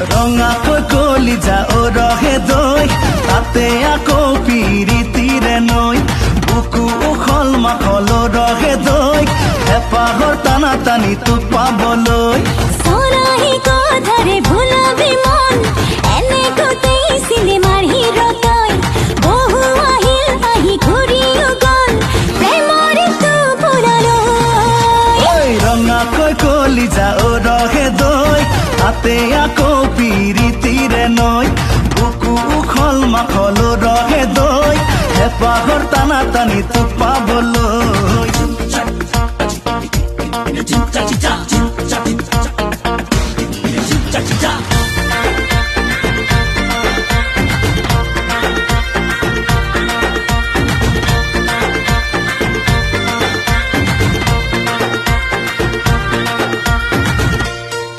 ৰঙাকৈ কলিজা ৰহে দৈ তাতে আকৌ পিৰিতিৰে নৈ বুকু উখল মাখল ৰহে দৈ হেঁপাহৰ টানা টানি তোক পাবলৈ চৰাহি কথাৰে ভুলাবি মন এনে গোটেই চিনেমাৰ হিৰো তই বহু আহিল আহি ঘূৰিও গ'ল প্ৰেমৰ ঋতু ফুৰালৈ ৰঙাকৈ কলিজা ৰহে দৈ তাতে আকৌ পিৰিতিৰে নৈ বুকু উখল মাখল ৰহে দৈ হেঁপাহৰ টানা টানি তোক পাবলৈ